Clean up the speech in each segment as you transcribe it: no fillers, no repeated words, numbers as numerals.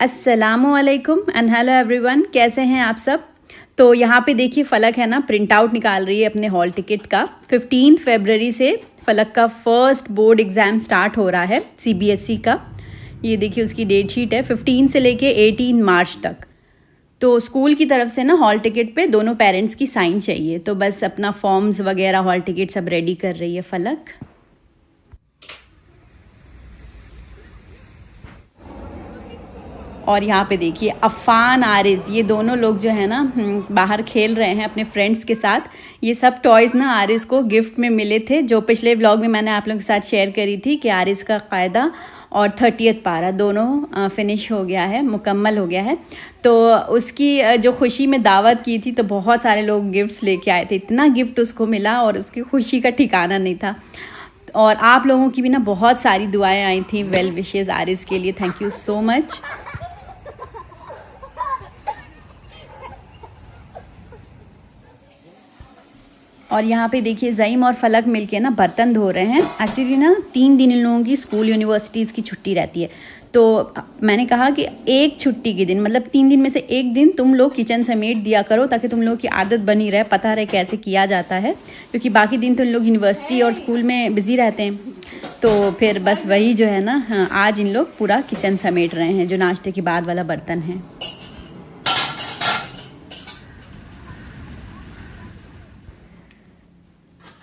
अस्सलामुअलैकुम and hello everyone, कैसे हैं आप सब। तो यहाँ पे देखिए फलक है ना प्रिंट आउट निकाल रही है अपने हॉल टिकट का। 15 फरवरी से फलक का फर्स्ट बोर्ड एग्ज़ाम स्टार्ट हो रहा है CBSE का। ये देखिए उसकी डेट शीट है 15 से लेके 18 मार्च तक। तो स्कूल की तरफ से ना हॉल टिकट पे दोनों पेरेंट्स की साइन चाहिए। तो बस अपना फॉर्म्स वगैरह हॉल टिकट सब रेडी कर रही है फलक। और यहाँ पे देखिए अफ़ान आरिज़, ये दोनों लोग जो है ना बाहर खेल रहे हैं अपने फ्रेंड्स के साथ। ये सब टॉयज़ ना आरिज़ को गिफ्ट में मिले थे, जो पिछले व्लॉग में मैंने आप लोगों के साथ शेयर करी थी कि आरिज़ का कायदा और 30th पारा दोनों फिनिश हो गया है, मुकम्मल हो गया है। तो उसकी जो खुशी में दावत की थी तो बहुत सारे लोग गिफ्ट्स लेके आए थे। इतना गिफ्ट उसको मिला और उसकी खुशी का ठिकाना नहीं था। और आप लोगों की भी ना बहुत सारी दुआएं आई थी वेल विशेज़ आरिज़ के लिए। Thank you so much. और यहाँ पे देखिए ज़ईम और फलक मिलके ना बर्तन धो रहे हैं। एक्चुअली ना 3 दिन इन लोगों की स्कूल यूनिवर्सिटीज़ की छुट्टी रहती है। तो मैंने कहा कि एक छुट्टी के दिन, मतलब 3 दिन में से एक दिन तुम लोग किचन समेट दिया करो ताकि तुम लोग की आदत बनी रहे, पता रहे कैसे किया जाता है, क्योंकि बाकी दिन तो इन लोग यूनिवर्सिटी और स्कूल में बिज़ी रहते हैं। तो फिर बस वही जो है ना आज इन लोग पूरा किचन समेट रहे हैं, जो नाश्ते के बाद वाला बर्तन है।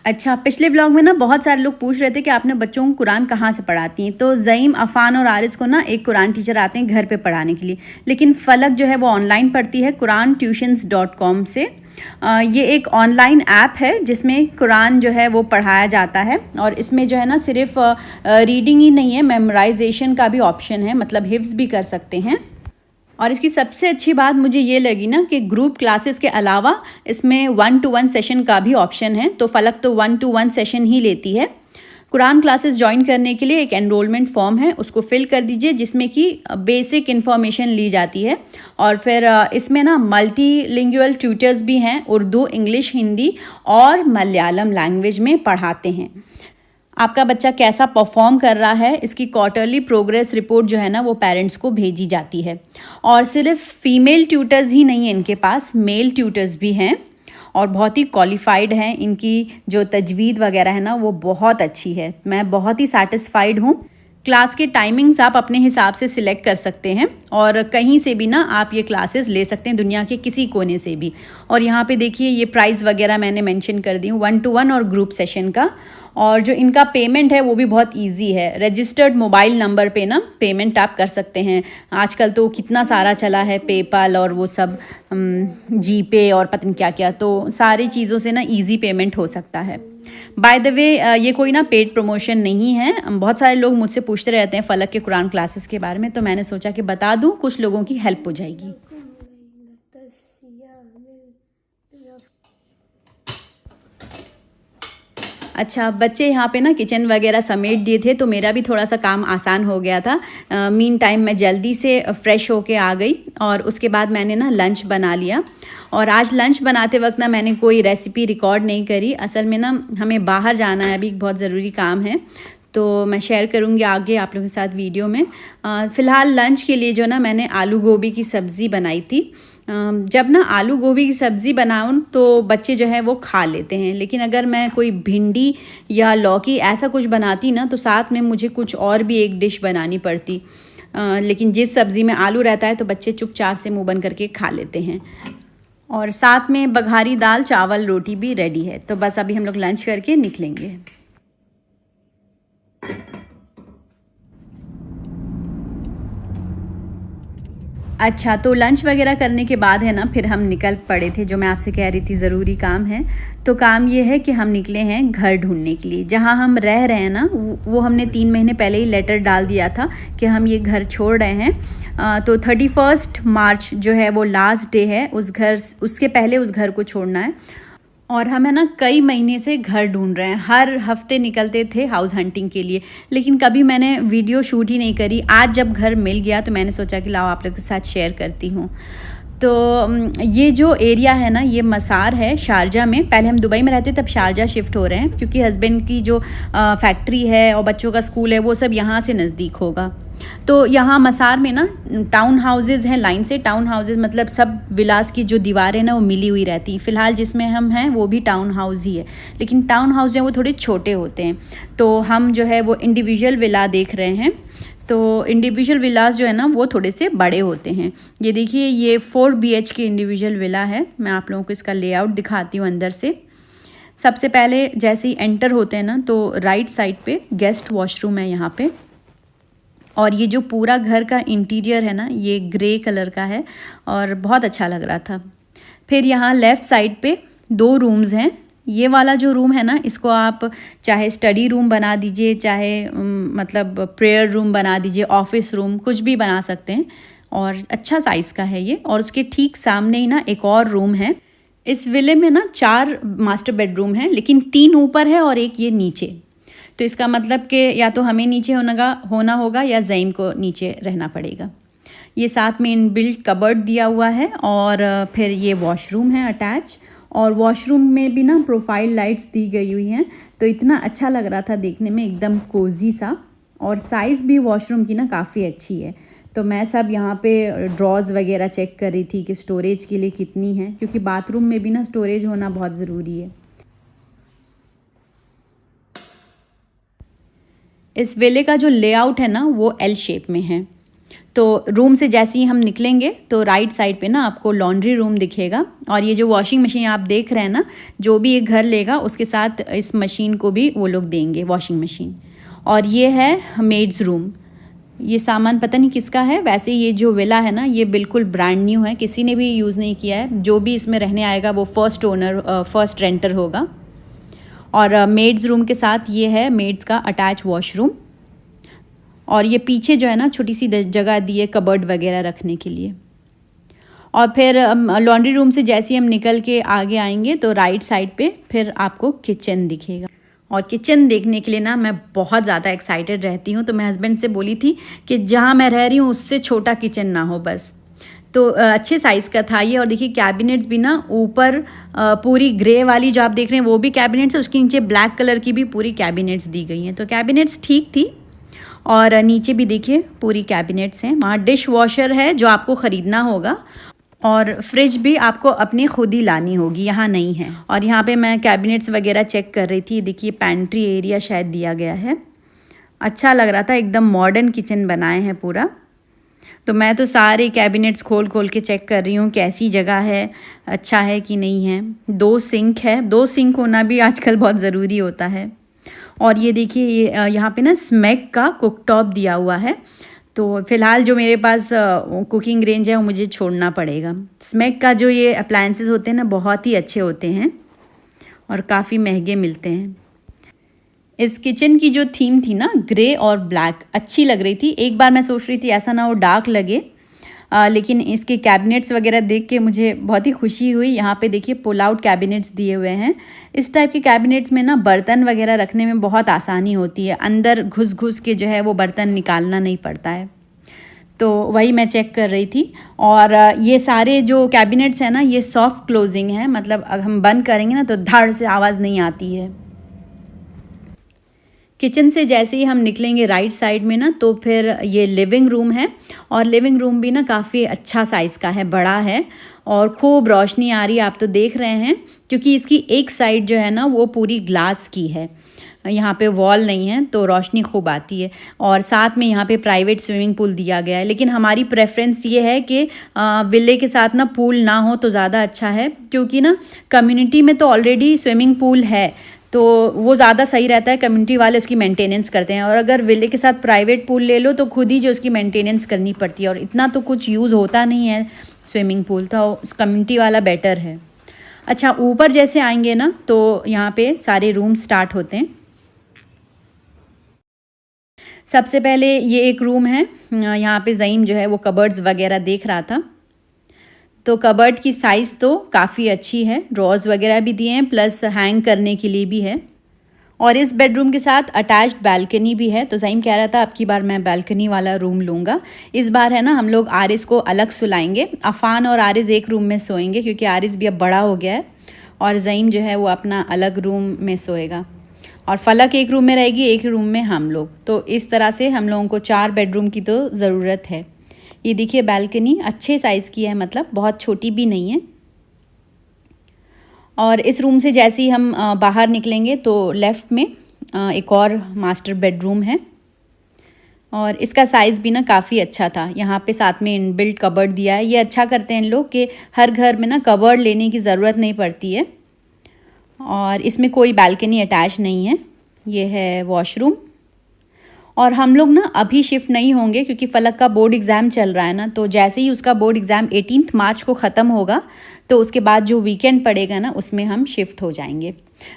अच्छा, पिछले ब्लॉग में ना बहुत सारे लोग पूछ रहे थे कि आपने बच्चों को कुरान कहाँ से पढ़ाती हैं। तो ज़ईम, अफ़ान और आरिज़ को ना एक कुरान टीचर आते हैं घर पे पढ़ाने के लिए, लेकिन फ़लक जो है वो ऑनलाइन पढ़ती है qurantuitions.com से। ये एक ऑनलाइन ऐप है जिसमें कुरान जो है वो पढ़ाया जाता है। और इसमें जो है ना सिर्फ रीडिंग ही नहीं है, मेमोराइजेशन का भी ऑप्शन है, मतलब हिफ्ज़ भी कर सकते हैं। और इसकी सबसे अच्छी बात मुझे ये लगी ना कि ग्रुप क्लासेस के अलावा इसमें 1-to-1 सेशन का भी ऑप्शन है। तो फलक तो 1-to-1 सेशन ही लेती है। कुरान क्लासेस ज्वाइन करने के लिए एक एनरोलमेंट फॉर्म है, उसको फिल कर दीजिए, जिसमें कि बेसिक इन्फॉर्मेशन ली जाती है। और फिर इसमें ना मल्टीलिंगुअल ट्यूटर्स भी हैं, उर्दू, इंग्लिश, हिंदी और मलयालम लैंग्वेज में पढ़ाते हैं। आपका बच्चा कैसा परफॉर्म कर रहा है, इसकी क्वार्टरली प्रोग्रेस रिपोर्ट जो है ना वो पेरेंट्स को भेजी जाती है। और सिर्फ फीमेल ट्यूटर्स ही नहीं है इनके पास, मेल ट्यूटर्स भी हैं और बहुत ही क्वालिफाइड हैं। इनकी जो तजवीद वगैरह है ना वो बहुत अच्छी है। मैं बहुत ही सेटिस्फाइड हूँ। क्लास के टाइमिंग्स आप अपने हिसाब से सिलेक्ट कर सकते हैं और कहीं से भी ना आप ये क्लासेस ले सकते हैं, दुनिया के किसी कोने से भी। और यहाँ पे देखिए ये प्राइस वगैरह मैंने मेंशन कर दी हूँ 1-to-1 और ग्रुप सेशन का। और जो इनका पेमेंट है वो भी बहुत इजी है। रजिस्टर्ड मोबाइल नंबर पे ना पेमेंट आप कर सकते हैं। आजकल तो कितना सारा चला है, पेपाल और वो सब जीपे और पता नहीं क्या क्या, तो सारी चीज़ों से ना इजी पेमेंट हो सकता है। बाय द वे ये कोई ना पेड प्रमोशन नहीं है। बहुत सारे लोग मुझसे पूछते रहते हैं फलक के कुरान क्लासेस के बारे में, तो मैंने सोचा कि बता दूं, कुछ लोगों की हेल्प हो जाएगी। अच्छा, बच्चे यहाँ पे ना किचन वगैरह समेट दिए थे तो मेरा भी थोड़ा सा काम आसान हो गया था। मीन टाइम मैं जल्दी से फ्रेश होके आ गई और उसके बाद मैंने ना लंच बना लिया। और आज लंच बनाते वक्त ना मैंने कोई रेसिपी रिकॉर्ड नहीं करी। असल में ना हमें बाहर जाना है, अभी बहुत ज़रूरी काम है, तो मैं शेयर करूँगी आगे आप लोगों के साथ वीडियो में। फ़िलहाल लंच के लिए जो ना मैंने आलू गोभी की सब्ज़ी बनाई थी। जब ना आलू गोभी की सब्ज़ी बनाऊँ तो बच्चे जो है वो खा लेते हैं, लेकिन अगर मैं कोई भिंडी या लौकी ऐसा कुछ बनाती ना तो साथ में मुझे कुछ और भी एक डिश बनानी पड़ती। लेकिन जिस सब्ज़ी में आलू रहता है तो बच्चे चुपचाप से मुँह बंद करके खा लेते हैं। और साथ में बघारी दाल, चावल, रोटी भी रेडी है। तो बस अभी हम लोग लंच करके निकलेंगे। अच्छा, तो लंच वगैरह करने के बाद है ना फिर हम निकल पड़े थे, जो मैं आपसे कह रही थी ज़रूरी काम है। तो काम ये है कि हम निकले हैं घर ढूंढने के लिए। जहाँ हम रह रहे हैं ना वो हमने 3 महीने पहले ही लेटर डाल दिया था कि हम ये घर छोड़ रहे हैं। तो 31 मार्च जो है वो लास्ट डे है उसके पहले उस घर को छोड़ना है। और हम है ना कई महीने से घर ढूंढ रहे हैं, हर हफ्ते निकलते थे हाउस हंटिंग के लिए, लेकिन कभी मैंने वीडियो शूट ही नहीं करी। आज जब घर मिल गया तो मैंने सोचा कि लाओ आप लोग के साथ शेयर करती हूँ। तो ये जो एरिया है ना ये मसार है शारजा में। पहले हम दुबई में रहते तब शारजा शिफ्ट हो रहे हैं क्योंकि हस्बैंड की जो फैक्ट्री है और बच्चों का स्कूल है वो सब यहाँ से नज़दीक होगा। तो यहाँ मसार में ना टाउन हाउसेज़ हैं लाइन से। टाउन हाउसेज़ मतलब सब विलास की जो दीवारें ना वो मिली हुई रहती हैं। फ़िलहाल जिसमें हम हैं वो भी टाउन हाउस ही है, लेकिन टाउन हाउस जो है वो थोड़े छोटे होते हैं। तो हम जो है वो इंडिविजुअल विला देख रहे हैं। तो इंडिविजुअल विलास जो है ना वो थोड़े से बड़े होते हैं। ये देखिए, ये 4 BH की इंडिविजुअल विला है। मैं आप लोगों को इसका लेआउट दिखाती हूँ अंदर से। सबसे पहले जैसे ही एंटर होते हैं ना तो राइट साइड पे गेस्ट वॉशरूम है यहाँ पे। और ये जो पूरा घर का इंटीरियर है ना ये ग्रे कलर का है और बहुत अच्छा लग रहा था। फिर यहाँ लेफ़्ट साइड पे 2 रूम्स हैं। ये वाला जो रूम है ना इसको आप चाहे स्टडी रूम बना दीजिए, चाहे मतलब प्रेयर रूम बना दीजिए, ऑफिस रूम, कुछ भी बना सकते हैं और अच्छा साइज़ का है ये। और उसके ठीक सामने ही ना एक और रूम है। इस विले में ना 4 मास्टर बेडरूम हैं, लेकिन 3 ऊपर है और एक ये नीचे। तो इसका मतलब कि या तो हमें नीचे होना होगा या ज़ईम को नीचे रहना पड़ेगा। ये साथ में इनबिल्ट कबर्ड दिया हुआ है और फिर ये वॉशरूम है अटैच। और वॉशरूम में भी ना प्रोफाइल लाइट्स दी गई हुई हैं, तो इतना अच्छा लग रहा था देखने में, एकदम कोजी सा। और साइज़ भी वॉशरूम की ना काफ़ी अच्छी है। तो मैं सब यहाँ पे ड्रॉज वगैरह चेक कर रही थी कि स्टोरेज के लिए कितनी है, क्योंकि बाथरूम में भी ना स्टोरेज होना बहुत ज़रूरी है। इस विले का जो लेआउट है ना वो L शेप में है। तो रूम से जैसे ही हम निकलेंगे तो राइट साइड पे ना आपको लॉन्ड्री रूम दिखेगा। और ये जो वॉशिंग मशीन आप देख रहे हैं ना, जो भी ये घर लेगा उसके साथ इस मशीन को भी वो लोग देंगे, वॉशिंग मशीन। और ये है मेड्स रूम। ये सामान पता नहीं किसका है। वैसे ये जो विला है ना ये बिल्कुल ब्रांड न्यू है, किसी ने भी यूज़ नहीं किया है। जो भी इसमें रहने आएगा वो फर्स्ट रेंटर होगा। और मेड्स रूम के साथ ये है मेड्स का अटैच वॉशरूम। और ये पीछे जो है ना छोटी सी जगह दी है कबर्ड वगैरह रखने के लिए। और फिर लॉन्ड्री रूम से जैसे ही हम निकल के आगे आएंगे तो राइट साइड पे फिर आपको किचन दिखेगा। और किचन देखने के लिए ना मैं बहुत ज़्यादा एक्साइटेड रहती हूँ। तो मैं हस्बैंड से बोली थी कि जहाँ मैं रह रही हूँ उससे छोटा किचन ना हो बस। तो अच्छे साइज़ का था ये। और देखिए कैबिनेट्स भी ना ऊपर पूरी ग्रे वाली जो आप देख रहे हैं वो भी कैबिनेट्स है, उसके नीचे ब्लैक कलर की भी पूरी कैबिनेट्स दी गई हैं। तो कैबिनेट्स ठीक थी। और नीचे भी देखिए पूरी कैबिनेट्स हैं। वहाँ डिश वॉशर है जो आपको ख़रीदना होगा। और फ्रिज भी आपको अपनी खुद ही लानी होगी, यहाँ नहीं है। और यहाँ पे मैं कैबिनेट्स वगैरह चेक कर रही थी। देखिए पैंट्री एरिया शायद दिया गया है। अच्छा लग रहा था, एकदम मॉडर्न किचन बनाए हैं पूरा। तो मैं तो सारे कैबिनेट्स खोल खोल के चेक कर रही हूँ कैसी जगह है, अच्छा है कि नहीं है। 2 सिंक है, 2 सिंक होना भी आजकल बहुत ज़रूरी होता है। और ये देखिए ये यहाँ पे ना स्मैक का कुकटॉप दिया हुआ है। तो फ़िलहाल जो मेरे पास कुकिंग रेंज है वो मुझे छोड़ना पड़ेगा। स्मैक का जो ये अप्लायंसेस होते हैं ना बहुत ही अच्छे होते हैं और काफ़ी महंगे मिलते हैं। इस किचन की जो थीम थी ना ग्रे और ब्लैक, अच्छी लग रही थी। एक बार मैं सोच रही थी ऐसा ना वो डार्क लगे, लेकिन इसके कैबिनेट्स वगैरह देख के मुझे बहुत ही खुशी हुई। यहाँ पे देखिए पुल आउट कैबिनेट्स दिए हुए हैं। इस टाइप के कैबिनेट्स में ना बर्तन वगैरह रखने में बहुत आसानी होती है, अंदर घुस घुस के जो है वो बर्तन निकालना नहीं पड़ता है। तो वही मैं चेक कर रही थी। और ये सारे जो कैबिनेट्स हैं ना ये सॉफ्ट क्लोजिंग है, मतलब अगर हम बंद करेंगे ना तो धड़ से आवाज़ नहीं आती है। किचन से जैसे ही हम निकलेंगे राइट साइड में ना तो फिर ये लिविंग रूम है। और लिविंग रूम भी ना काफ़ी अच्छा साइज़ का है, बड़ा है और खूब रोशनी आ रही है, आप तो देख रहे हैं। क्योंकि इसकी एक साइड जो है ना वो पूरी ग्लास की है, यहाँ पे वॉल नहीं है तो रोशनी खूब आती है। और साथ में यहाँ पे प्राइवेट स्विमिंग पूल दिया गया है। लेकिन हमारी प्रेफरेंस ये है कि विले के साथ ना पूल ना हो तो ज़्यादा अच्छा है, क्योंकि ना कम्युनिटी में तो ऑलरेडी स्विमिंग पूल है तो वो ज़्यादा सही रहता है। कम्युनिटी वाले उसकी मेंटेनेंस करते हैं। और अगर विले के साथ प्राइवेट पूल ले लो तो खुद ही जो उसकी मेंटेनेंस करनी पड़ती है और इतना तो कुछ यूज़ होता नहीं है स्विमिंग पूल, तो कम्युनिटी वाला बेटर है। अच्छा, ऊपर जैसे आएंगे ना तो यहाँ पे सारे रूम स्टार्ट होते हैं। सबसे पहले ये एक रूम है, यहाँ पे ज़ईम जो है वो कबर्ड्स वगैरह देख रहा था। तो कबर्ड की साइज़ तो काफ़ी अच्छी है, ड्रॉज वगैरह भी दिए हैं प्लस हैंग करने के लिए भी है। और इस बेडरूम के साथ अटैच्ड बालकनी भी है। तो ज़ईम कह रहा था अब की बार मैं बालकनी वाला रूम लूँगा। इस बार है ना हम लोग आरिस को अलग सुलाएंगे, अफ़ान और आरिस एक रूम में सोएंगे, क्योंकि आरिस भी अब बड़ा हो गया है और ज़ईम जो है वो अपना अलग रूम में सोएगा। और फलक एक रूम में रहेगी, एक रूम में हम लोग। तो इस तरह से हम लोगों को 4 बेडरूम की तो ज़रूरत है। ये देखिए बालकनी अच्छे साइज़ की है, मतलब बहुत छोटी भी नहीं है। और इस रूम से जैसे ही हम बाहर निकलेंगे तो लेफ़्ट में एक और मास्टर बेडरूम है और इसका साइज़ भी ना काफ़ी अच्छा था। यहाँ पे साथ में इनबिल्ट कबर्ड दिया है। ये अच्छा करते हैं इन लोग कि हर घर में ना कबर्ड लेने की ज़रूरत नहीं पड़ती है। और इसमें कोई बालकनी अटैच नहीं है। ये है वॉशरूम। और हम लोग ना अभी शिफ्ट नहीं होंगे क्योंकि फलक का बोर्ड एग्ज़ाम चल रहा है ना, तो जैसे ही उसका बोर्ड एग्ज़ाम 18 मार्च को ख़त्म होगा तो उसके बाद जो वीकेंड पड़ेगा ना उसमें हम शिफ्ट हो जाएंगे।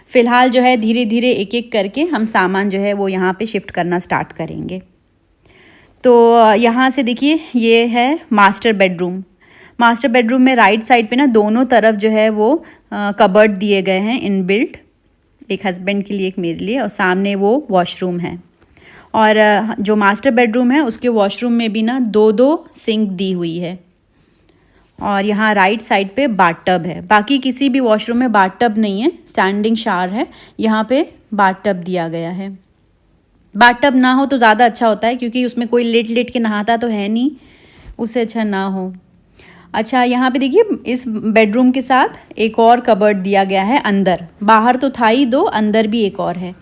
फ़िलहाल जो है धीरे धीरे एक एक करके हम सामान जो है वो यहाँ पे शिफ्ट करना स्टार्ट करेंगे। तो यहाँ से देखिए ये है मास्टर बेडरूम। मास्टर बेडरूम में राइट साइड पे ना दोनों तरफ जो है वो कबर्ड दिए गए हैं इनबिल्ट, एक हस्बैंड के लिए एक मेरे लिए, और सामने वो वॉशरूम है। और जो मास्टर बेडरूम है उसके वॉशरूम में भी ना 2-2 सिंक दी हुई है। और यहाँ राइट साइड पे बाथटब है। बाकी किसी भी वॉशरूम में बाथटब नहीं है, स्टैंडिंग शावर है। यहाँ पे बाथटब दिया गया है। बाथटब ना हो तो ज़्यादा अच्छा होता है क्योंकि उसमें कोई लेट लेट के नहाता तो है नहीं, उससे अच्छा ना हो। अच्छा यहाँ पे देखिए इस बेडरूम के साथ एक और कबर्ड दिया गया है अंदर। बाहर तो था ही 2, अंदर भी एक और है।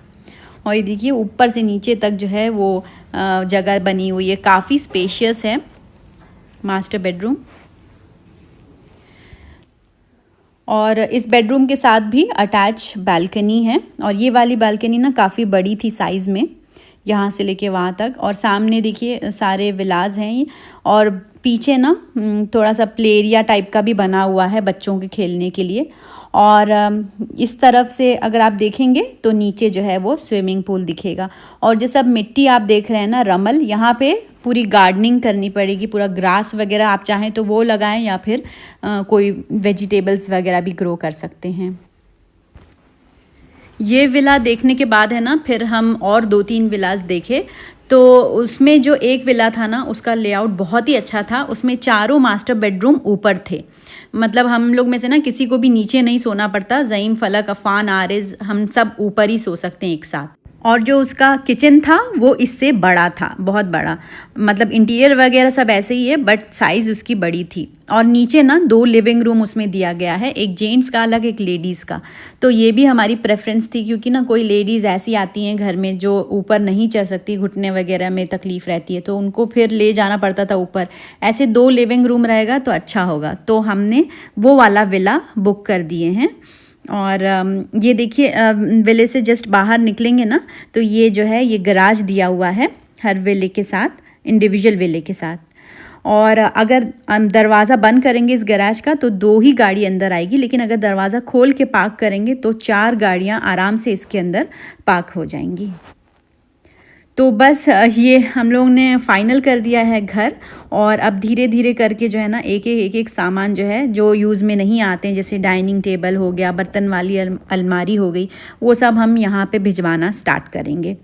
और ये देखिए ऊपर से नीचे तक जो है वो जगह बनी हुई है, काफ़ी स्पेशियस है मास्टर बेडरूम। और इस बेडरूम के साथ भी अटैच बालकनी है और ये वाली बालकनी ना काफ़ी बड़ी थी साइज़ में, यहाँ से लेके वहाँ तक। और सामने देखिए सारे विलाज हैं और पीछे ना थोड़ा सा प्ले एरिया टाइप का भी बना हुआ है बच्चों के खेलने के लिए। और इस तरफ से अगर आप देखेंगे तो नीचे जो है वो स्विमिंग पूल दिखेगा। और जो सब मिट्टी आप देख रहे हैं ना रमल, यहाँ पे पूरी गार्डनिंग करनी पड़ेगी। पूरा ग्रास वगैरह आप चाहें तो वो लगाएं या फिर कोई वेजिटेबल्स वगैरह भी ग्रो कर सकते हैं। ये विला देखने के बाद है ना फिर हम और 2-3 विलास देखे। तो उसमें जो एक विला था ना उसका लेआउट बहुत ही अच्छा था। उसमें चारों मास्टर बेडरूम ऊपर थे, मतलब हम लोग में से ना किसी को भी नीचे नहीं सोना पड़ता। ज़ईम, फलक, अफ़ान, आरिज़ हम सब ऊपर ही सो सकते हैं एक साथ। और जो उसका किचन था वो इससे बड़ा था, बहुत बड़ा, मतलब इंटीरियर वगैरह सब ऐसे ही है बट साइज़ उसकी बड़ी थी। और नीचे ना 2 लिविंग रूम उसमें दिया गया है, एक जेंट्स का अलग, एक लेडीज़ का। तो ये भी हमारी प्रेफरेंस थी क्योंकि ना कोई लेडीज़ ऐसी आती हैं घर में जो ऊपर नहीं चढ़ सकती, घुटने वगैरह में तकलीफ़ रहती है, तो उनको फिर ले जाना पड़ता था ऊपर। ऐसे 2 लिविंग रूम रहेगा तो अच्छा होगा, तो हमने वो वाला विला बुक कर दिए हैं। और ये देखिए विले से जस्ट बाहर निकलेंगे ना तो ये जो है ये गराज दिया हुआ है हर विले के साथ, इंडिविजुअल विले के साथ। और अगर दरवाज़ा बंद करेंगे इस गैराज का तो 2 ही गाड़ी अंदर आएगी, लेकिन अगर दरवाज़ा खोल के पार्क करेंगे तो 4 गाड़ियाँ आराम से इसके अंदर पार्क हो जाएंगी। तो बस ये हम लोग ने फाइनल कर दिया है घर। और अब धीरे धीरे करके जो है ना एक एक सामान जो है जो यूज़ में नहीं आते हैं, जैसे डाइनिंग टेबल हो गया, बर्तन वाली अलमारी हो गई, वो सब हम यहाँ पे भिजवाना स्टार्ट करेंगे।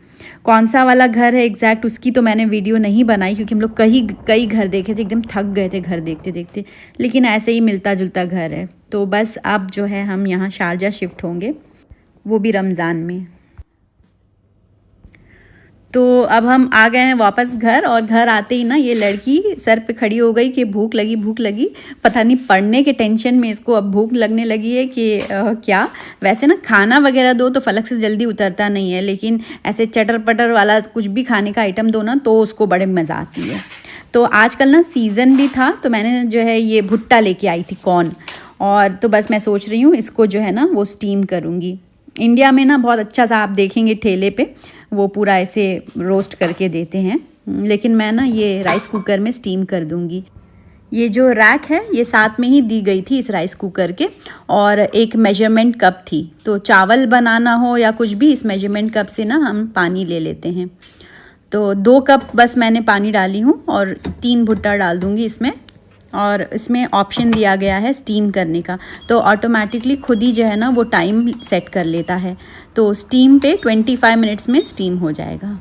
कौन सा वाला घर है एग्जैक्ट उसकी तो मैंने वीडियो नहीं बनाई क्योंकि हम लोग कई घर देखे थे, एकदम थक गए थे घर देखते देखते, लेकिन ऐसे ही मिलता जुलता घर है। तो बस अब जो है हम यहाँ शारजा शिफ्ट होंगे, वो भी रमज़ान में। तो अब हम आ गए हैं वापस घर। और घर आते ही ना ये लड़की सर पे खड़ी हो गई कि भूख लगी। पता नहीं पढ़ने के टेंशन में इसको अब भूख लगने लगी है कि क्या। वैसे ना खाना वगैरह दो तो फलक से जल्दी उतरता नहीं है, लेकिन ऐसे चटर पटर वाला कुछ भी खाने का आइटम दो ना तो उसको बड़े मज़ा आती है। तो आजकल ना सीज़न भी था तो मैंने जो है ये भुट्टा लेके आई थी कॉर्न, और तो बस मैं सोच रही हूँ इसको जो है ना वो स्टीम करूँगी। इंडिया में ना बहुत अच्छा सा आप देखेंगे ठेले पे वो पूरा ऐसे रोस्ट करके देते हैं, लेकिन मैं ना ये राइस कुकर में स्टीम कर दूंगी। ये जो रैक है ये साथ में ही दी गई थी इस राइस कुकर के, और एक मेजरमेंट कप थी, तो चावल बनाना हो या कुछ भी इस मेजरमेंट कप से ना हम पानी ले लेते हैं। तो 2 कप बस मैंने पानी डाली हूँ और 3 भुट्टा डाल दूँगी इसमें। और इसमें ऑप्शन दिया गया है स्टीम करने का, तो ऑटोमेटिकली खुद ही जो है ना वो टाइम सेट कर लेता है। तो स्टीम पे 25 मिनट्स में स्टीम हो जाएगा।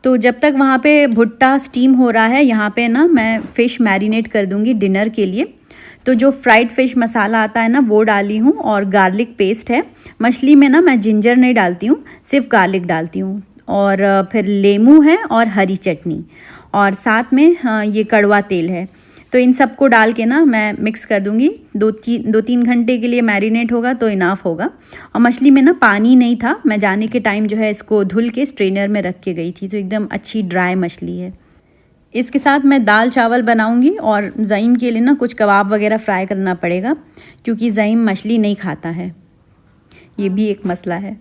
तो जब तक वहाँ पे भुट्टा स्टीम हो रहा है यहाँ पे ना मैं फ़िश मैरिनेट कर दूँगी डिनर के लिए। तो जो फ्राइड फिश मसाला आता है ना वो डाली हूँ, और गार्लिक पेस्ट है। मछली में ना मैं जिंजर नहीं डालती हूँ, सिर्फ गार्लिक डालती हूँ। और फिर लेमू है और हरी चटनी, और साथ में ये कड़वा तेल है। तो इन सबको डाल के ना मैं मिक्स कर दूँगी। 2-3 घंटे के लिए मैरिनेट होगा तो इनाफ होगा। और मछली में ना पानी नहीं था, मैं जाने के टाइम जो है इसको धुल के स्ट्रेनर में रख के गई थी, तो एकदम अच्छी ड्राई मछली है। इसके साथ मैं दाल चावल बनाऊंगी, और ज़ईम के लिए ना कुछ कबाब वगैरह फ्राई करना पड़ेगा, क्योंकि ज़ईम मछली नहीं खाता है, ये भी एक मसला है।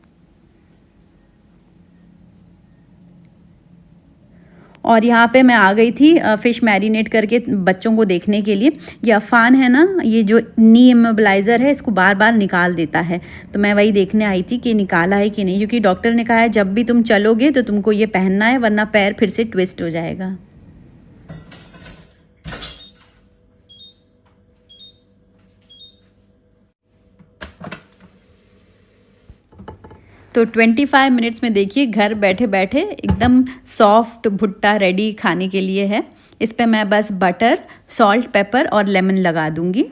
और यहाँ पे मैं आ गई थी फ़िश मैरिनेट करके बच्चों को देखने के लिए। ये अफ़ान है ना, ये जो नी इमोबिलाइज़र है इसको बार बार निकाल देता है, तो मैं वही देखने आई थी कि निकाला है कि नहीं, क्योंकि डॉक्टर ने कहा है जब भी तुम चलोगे तो तुमको ये पहनना है, वरना पैर फिर से ट्विस्ट हो जाएगा। तो 25 मिनट्स में देखिए घर बैठे बैठे एकदम सॉफ्ट भुट्टा रेडी खाने के लिए है। इस पे मैं बस बटर, सॉल्ट, पेपर और लेमन लगा दूंगी।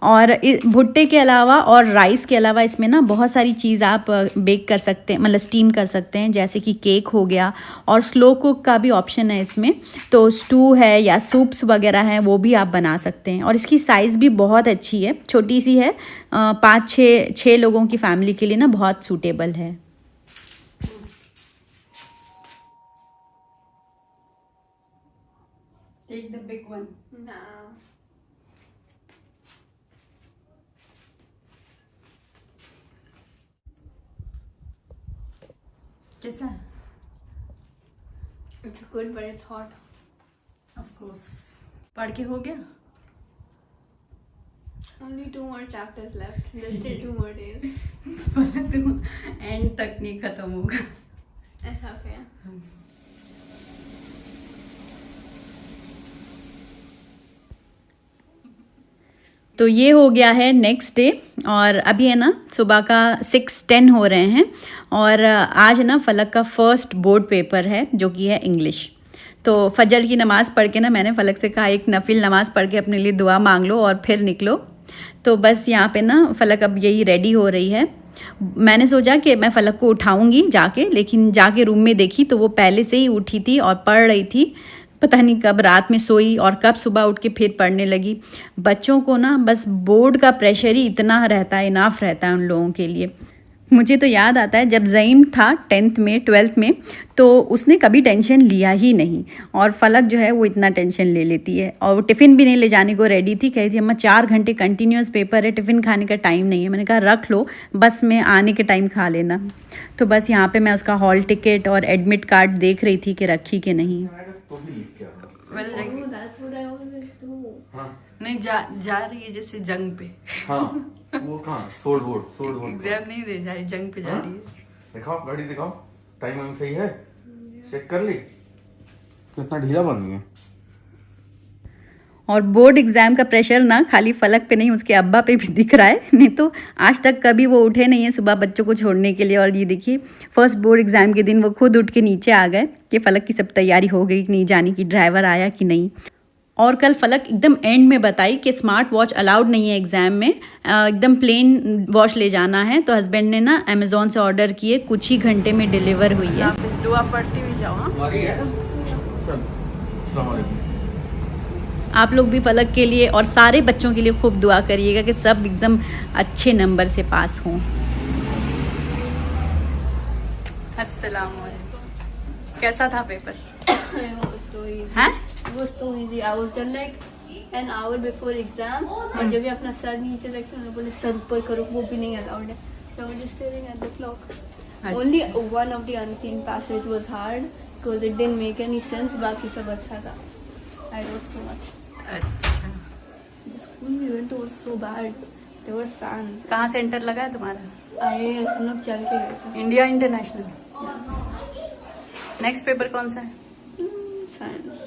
और भुट्टे के अलावा और राइस के अलावा इसमें ना बहुत सारी चीज़ आप बेक कर सकते हैं, मतलब स्टीम कर सकते हैं, जैसे कि केक हो गया, और स्लो कुक का भी ऑप्शन है इसमें। तो स्टू है या सूप्स वगैरह हैं वो भी आप बना सकते हैं। और इसकी साइज़ भी बहुत अच्छी है, छोटी सी है, 5-6 लोगों की फैमिली के लिए ना बहुत सूटेबल है। Take the big one. No. कैसा है? It's good, but it's hot. Of course. पढ़ के हो गया? Only 2 more chapters left. There's still 2 more days. बोला तू एंड तक नहीं खत्म होगा। It's okay. तो ये हो गया है नेक्स्ट डे, और अभी है ना सुबह का 6:10 हो रहे हैं। और आज ना फलक का फर्स्ट बोर्ड पेपर है जो कि है इंग्लिश। तो फजर की नमाज़ पढ़ के ना मैंने फलक से कहा एक नफिल नमाज़ पढ़ के अपने लिए दुआ मांग लो और फिर निकलो। तो बस यहाँ पे ना फलक अब यही रेडी हो रही है। मैंने सोचा कि मैं फलक को उठाऊंगी जाके, लेकिन जाके रूम में देखी तो वो पहले से ही उठी थी और पढ़ रही थी। पता नहीं कब रात में सोई और कब सुबह उठ के फिर पढ़ने लगी। बच्चों को ना बस बोर्ड का प्रेशर ही इतना रहता है, इनाफ रहता है उन लोगों के लिए। मुझे तो याद आता है जब ज़ईम था 10th में 12th में, तो उसने कभी टेंशन लिया ही नहीं, और फलक जो है वो इतना टेंशन ले लेती है। और वो टिफ़िन भी नहीं ले जाने को रेडी थी, कही थी अम्मा 4 घंटे कंटिन्यूस पेपर है, टिफ़िन खाने का टाइम नहीं है। मैंने कहा रख लो, बस में आने के टाइम खा लेना। तो बस यहाँ पे मैं उसका हॉल टिकट और एडमिट कार्ड देख रही थी कि रखी कि नहीं। Well, Oh, that's what I always do. हाँ नहीं जा रही है जैसे जंग पे। हाँ वो कहाँ सोल्ड बोर्ड एग्जाम नहीं दे जा रही, जंग पे जा रही है। दिखाओ गाड़ी दिखाओ, टाइम सही है, चेक कर ली, कितना ढीला बन गया। और बोर्ड एग्ज़ाम का प्रेशर ना खाली फलक पे नहीं, उसके अब्बा पे भी दिख रहा है। नहीं तो आज तक कभी वो उठे नहीं है सुबह बच्चों को छोड़ने के लिए। और ये देखिए फर्स्ट बोर्ड एग्ज़ाम के दिन वो खुद उठ के नीचे आ गए कि फलक की सब तैयारी हो गई कि नहीं, जाने की, ड्राइवर आया कि नहीं। और कल फलक एकदम एंड में बताई कि स्मार्ट वॉच अलाउड नहीं है एग्ज़ाम में, एकदम प्लेन वॉच ले जाना है। तो हस्बैंड ने ना अमेज़ॉन से ऑर्डर किए, कुछ ही घंटे में डिलीवर हुई है। दुआ पढ़ती हुई जाओ। हाँ आप लोग भी फलक के लिए और सारे बच्चों के लिए खूब दुआ करिएगा कि सब एकदम अच्छे नंबर से पास हों। अस्सलाम वालेकुम। कैसा था paper? It was so easy. हैं? It was so easy. I was done like an hour before exam. और जब भी अपना सर नीचे रखे उन्होंने बोले सर ऊपर करो, वो भी नहीं अलाउड है। So I was just staring at the clock. Only one of the unseen passage was hard because it didn't make any sense. बाकी सब अच्छा था. I wrote so much. अच्छा, The school we went to was so bad. They were fans. कहाँ centre लगा है तुम्हारा? IAS हम लोग चल के गए थे. India international. नेक्स्ट पेपर कौन सा है? Science.